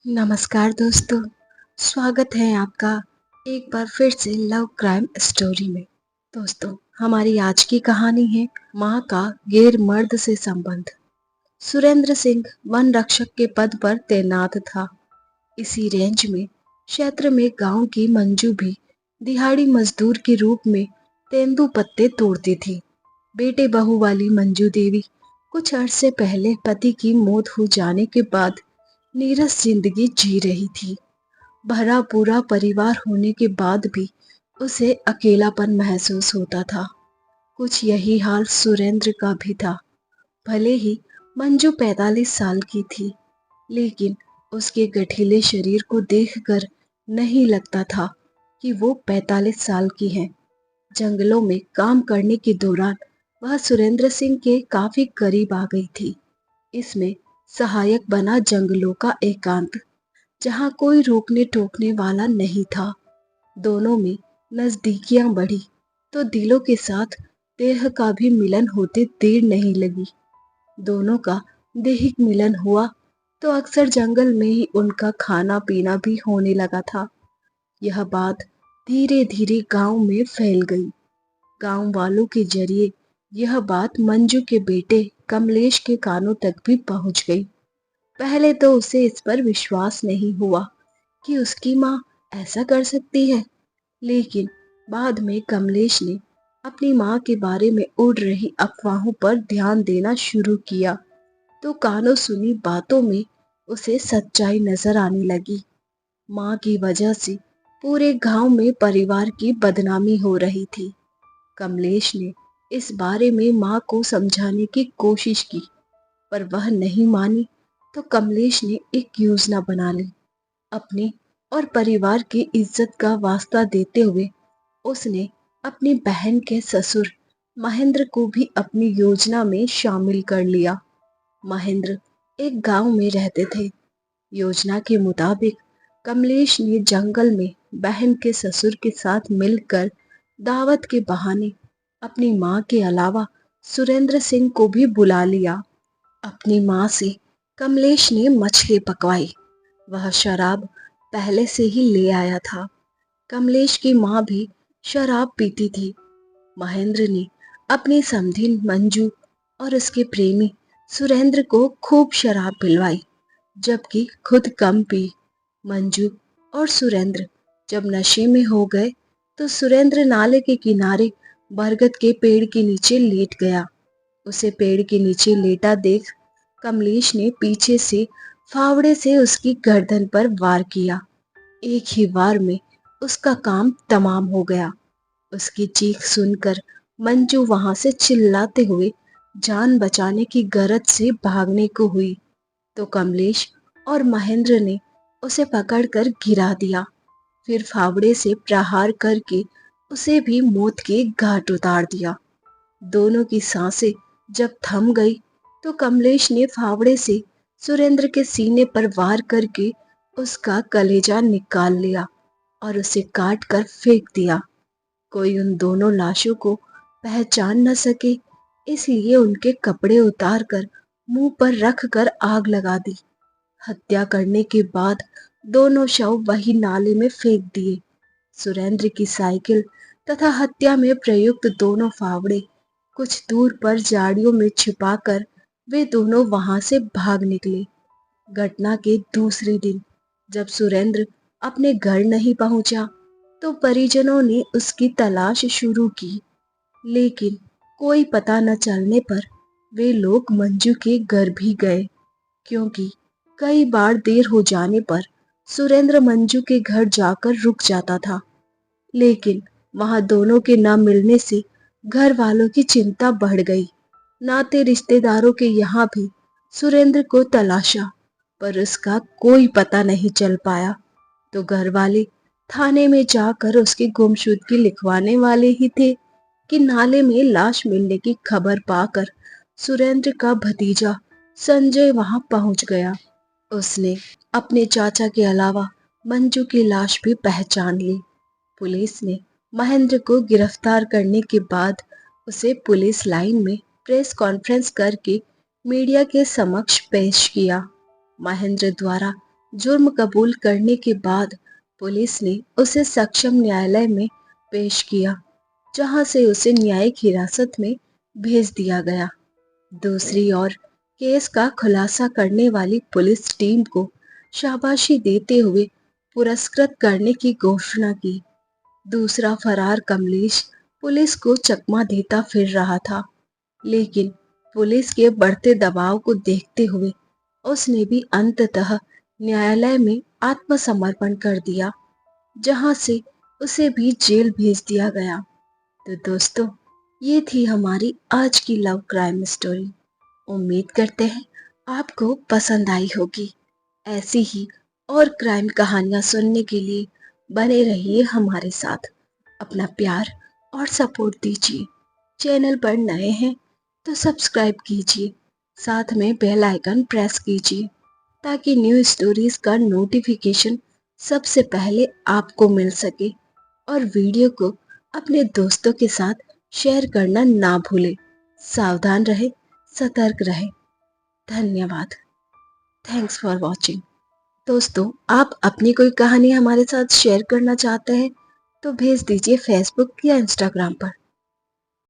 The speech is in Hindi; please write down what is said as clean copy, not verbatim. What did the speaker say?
नमस्कार दोस्तों, स्वागत है आपका एक बार फिर से लव क्राइम स्टोरी में। दोस्तों, हमारी आज की कहानी है माँ का गैर मर्द से संबंध। सुरेंद्र सिंह वन रक्षक के पद पर तैनात था। इसी रेंज में क्षेत्र में गांव की मंजू भी दिहाड़ी मजदूर के रूप में तेंदू पत्ते तोड़ती थी। बेटे बहू वाली मंजू देवी कुछ अरसे पहले पति की मौत हो जाने के बाद नीरस जिंदगी जी रही थी। भरा पूरा परिवार होने के बाद भी उसे अकेलापन महसूस होता था। कुछ यही हाल सुरेंद्र का भी था। भले ही मंजू 45 साल की थी, लेकिन उसके गठीले शरीर को देखकर नहीं लगता था कि वो 45 साल की है। जंगलों में काम करने के दौरान वह सुरेंद्र सिंह के काफी करीब आ गई थी। इसमें सहायक बना जंगलों का एकांत, जहाँ कोई रोकने टोकने वाला नहीं था। दोनों में नजदीकियां बढ़ी तो दिलों के साथ देह का भी मिलन होते देर नहीं लगी। दोनों का दैहिक मिलन हुआ तो अक्सर जंगल में ही उनका खाना पीना भी होने लगा था। यह बात धीरे धीरे गांव में फैल गई। गांव वालों के जरिए यह बात मंजू के बेटे कमलेश के कानों तक भी पहुंच गई। पहले तो उसे इस पर विश्वास नहीं हुआ कि उसकी माँ ऐसा कर सकती है, लेकिन बाद में कमलेश ने अपनी माँ के बारे में उड़ रही अफवाहों पर ध्यान देना शुरू किया तो कानों सुनी बातों में उसे सच्चाई नजर आने लगी। माँ की वजह से पूरे गांव में परिवार की बदनामी हो रही थी। कमलेश ने इस बारे में माँ को समझाने की कोशिश की, पर वह नहीं मानी। तो कमलेश ने एक योजना बना ली। अपनी और परिवार की इज्जत का वास्ता देते हुए उसने अपनी बहन के ससुर महेंद्र को भी अपनी योजना में शामिल कर लिया। महेंद्र एक गांव में रहते थे। योजना के मुताबिक कमलेश ने जंगल में बहन के ससुर के साथ मिलकर दावत के बहाने अपनी माँ के अलावा सुरेंद्र सिंह को भी बुला लिया। अपनी माँ से कमलेश ने मछली पकवाई। वह शराब पहले से ही ले आया था। कमलेश की माँ भी शराब पीती थी। महेंद्र ने अपनी समधिन मंजू और उसके प्रेमी सुरेंद्र को खूब शराब पिलवाई, जबकि खुद कम पी। मंजू और सुरेंद्र जब नशे में हो गए तो सुरेंद्र नाले के किनारे बरगद के पेड़ के नीचे लेट गया। उसे पेड़ के नीचे लेटा देख कमलेश ने पीछे से फावड़े से उसकी गर्दन पर वार किया। एक ही वार में उसका काम तमाम हो गया। उसकी चीख सुनकर मंजू वहां से चिल्लाते हुए जान बचाने की गरज से भागने को हुई तो कमलेश और महेंद्र ने उसे पकड़कर गिरा दिया। फिर फावड़े से प्रहार करके उसे भी मौत के घाट उतार दिया। दोनों की सांसें जब थम गई तो कमलेश ने फावड़े से सुरेंद्र के सीने पर वार करके उसका कलेजा निकाल लिया और उसे काट कर फेंक दिया। कोई उन दोनों लाशों को पहचान न सके, इसलिए उनके कपड़े उतार कर मुंह पर रख कर आग लगा दी। हत्या करने के बाद दोनों शव वही नाले में फेंक दिए। सुरेंद्र की साइकिल तथा हत्या में प्रयुक्त दोनों फावड़े कुछ दूर पर झाड़ियों में छिपाकर वे दोनों वहां से भाग निकले। घटना के दूसरे दिन जब सुरेंद्र अपने घर नहीं पहुंचा तो परिजनों ने उसकी तलाश शुरू की, लेकिन कोई पता न चलने पर वे लोग मंजू के घर भी गए, क्योंकि कई बार देर हो जाने पर सुरेंद्र मंजू के घर जाकर रुक जाता था। लेकिन वहां दोनों के न मिलने से घर वालों की चिंता बढ़ गई। नाते रिश्तेदारों के यहाँ भी सुरेंद्र को तलाशा, पर उसका कोई पता नहीं चल पाया। तो घर वाले थाने में जाकर उसकी गुमशुदगी लिखवाने वाले ही थे कि नाले में लाश मिलने की खबर पाकर सुरेंद्र का भतीजा संजय वहां पहुंच गया। उसने अपने चाचा के अलावा मंजू की लाश भी पहचान ली। पुलिस ने महेंद्र को गिरफ्तार करने के बाद उसे पुलिस लाइन में प्रेस कॉन्फ्रेंस करके मीडिया के समक्ष पेश किया। महेंद्र द्वारा जुर्म कबूल करने के बाद पुलिस ने उसे सक्षम न्यायालय में पेश किया, जहां से उसे न्यायिक हिरासत में भेज दिया गया। दूसरी ओर केस का खुलासा करने वाली पुलिस टीम को शाबाशी देते हुए पुरस्कृत करने की घोषणा की। दूसरा फरार कमलेश पुलिस को चकमा देता फिर रहा था, लेकिन पुलिस के बढ़ते दबाव को देखते हुए उसने भी अंततः न्यायालय में आत्मसमर्पण कर दिया, जहां से उसे भी जेल भेज दिया गया। तो दोस्तों, ये थी हमारी आज की लव क्राइम स्टोरी। उम्मीद करते हैं आपको पसंद आई होगी। ऐसी ही और क्राइम कहानियां सुनने के लिए बने रहिए हमारे साथ। अपना प्यार और सपोर्ट दीजिए। चैनल पर नए हैं तो सब्सक्राइब कीजिए, साथ में बेल आइकन प्रेस कीजिए ताकि न्यू स्टोरीज का नोटिफिकेशन सबसे पहले आपको मिल सके। और वीडियो को अपने दोस्तों के साथ शेयर करना ना भूलें। सावधान रहे, सतर्क रहे। धन्यवाद। Thanks for watching. दोस्तों, आप अपनी कोई कहानी हमारे साथ शेयर करना चाहते हैं तो भेज दीजिए फेसबुक या इंस्टाग्राम पर।